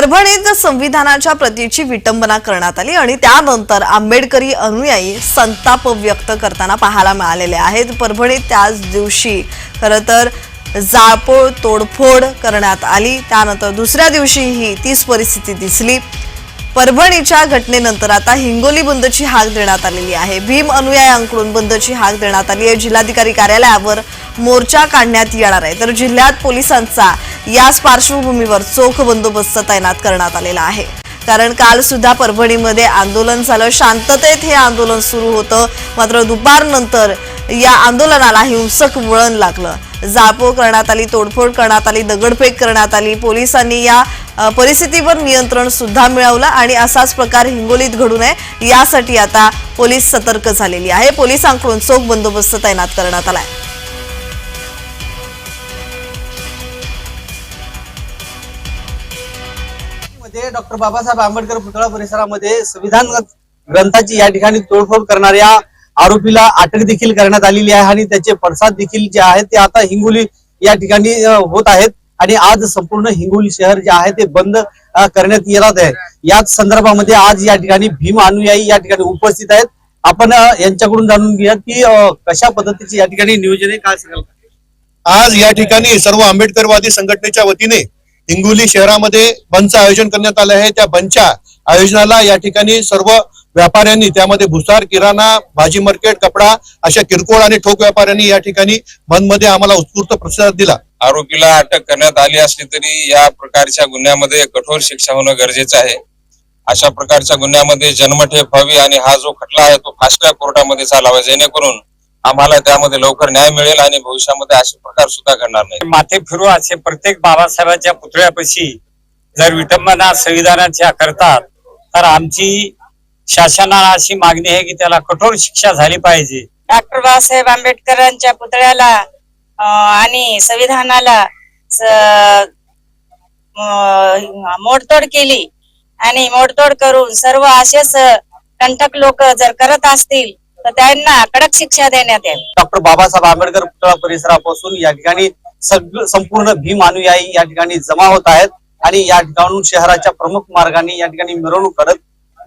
परभणीत संविधानाच्या प्रतीची विटंबना करण्यात आली आणि त्यानंतर आंबेडकरी अनुयायी संताप व्यक्त करताना पाहायला मिळालेले आहेत। परभणीत त्याच दिवशी खरतर जाळपोळ तोडफोड करण्यात आली। त्यानंतर दुसऱ्या दिवशीही तीच परिस्थिती दिसली। परभणीच्या घटनेनंतर आता हिंगोली बंदची हाक देण्यात आलेली आहे। भीम अनुयायांकडून बंदची हाक देण्यात आली आहे। जिल्हाधिकारी कार्यालयावर मोर्चा काढण्यात येणार आहे, तर जिल्ह्यात पोलिसांचा याच पार्श्वभूमीवर चोख बंदोबस्त तैनात करण्यात आलेला आहे। कारण काल सुद्धा परभणीमध्ये आंदोलन झालं, शांततेत हे आंदोलन सुरू होतं, मात्र दुपारनंतर या आंदोलनाला हिंसक वळण लागलं। जाळपोळ करण्यात आली, तोडफोड करण्यात आली, दगडफेक करण्यात आली। पोलिसांनी या परिस्थितीवर नियंत्रण सुद्धा मिळवलं आणि असाच प्रकार हिंगोलीत घडू नये यासाठी आता पोलीस सतर्क झालेली आहे। पोलिसांकडून चोख बंदोबस्त तैनात करण्यात आलाय। डॉक्टर बाबासाहेब आंबेडकर पुतळा परिसरामध्ये संविधान ग्रंथाची या ठिकाणी तोडफोड करणाऱ्या आरोपीला अटक देखील करण्यात आलेली आहे आणि त्याचे पडसाद देखील जे आहेत ते आता हिंगोली या ठिकाणी होत आहेत आणि आज संपूर्ण हिंगोली शहर जे आहे ते बंद करण्यात येणार आहे। याच संदर्भामध्ये आज या ठिकाणी भीम अनुयायी या ठिकाणी उपस्थित आहेत। आपण यांच्याकडून जाणून घेऊया की कशा पद्धतीचे या ठिकाणी नियोजन आहे, काय सांगाल? आज या ठिकाणी सर्व आंबेडकरवादी संघटनेच्या वतीने हिंगोली शहरामध्ये बंदचं आयोजन करण्यात आलं आहे। त्या बंदच्या आयोजनाला या ठिकाणी सर्व व्यापाऱ्यांनी, त्यामध्ये भुसार, किराणा, भाजी मार्केट, कपडा अशा किरकोळ आणि ठोक व्यापाऱ्यांनी या ठिकाणी बंद मध्ये आम्हाला उत्स्फूर्त प्रतिसाद दिला। आरोपीला अटक करण्यात आली असली तरी या प्रकारच्या गुन्ह्यामध्ये कठोर शिक्षा होणं गरजेचं आहे। अशा प्रकारच्या गुन्ह्यामध्ये जन्मठेप व्हावी आणि हा जो खटला आहे तो फास्ट ट्रॅक कोर्टामध्ये चालावा, जेणेकरून आम्हाला त्यामध्ये लवकर न्याय मिळेल आणि भविष्यामध्ये असे प्रकार सुद्धा घडणार नाही। माथे फिरू असे प्रत्येक बाबासाहेबांच्या पुतळ्यापाशी जर विटंबना संविधानाच्या करतात तर आमची शासनाला अशी मागणी आहे की त्याला कठोर शिक्षा झाली पाहिजे। डॉक्टर बाबासाहेब आंबेडकरांच्या पुतळ्याला आणि संविधानाला मोडतोड केली आणि मोडतोड करून सर्व असेच कंटक लोक जर करत असतील तर त्यांना कडक शिक्षा देण्यात येईल। डॉक्टर बाबासाहेब आंबेडकर पुतळा परिसरापासून या ठिकाणी संपूर्ण भीम अनुयायी या ठिकाणी जमा होत आहेत आणि या ठिकाणून शहराच्या प्रमुख मार्गाने या ठिकाणी मिरवणूक करत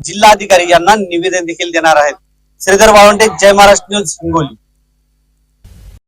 जिल्हाधिकारी यांना निवेदन देखील देणार आहेत। श्रीधर वाळवंटे, जय महाराष्ट्र न्यूज, हिंगोली।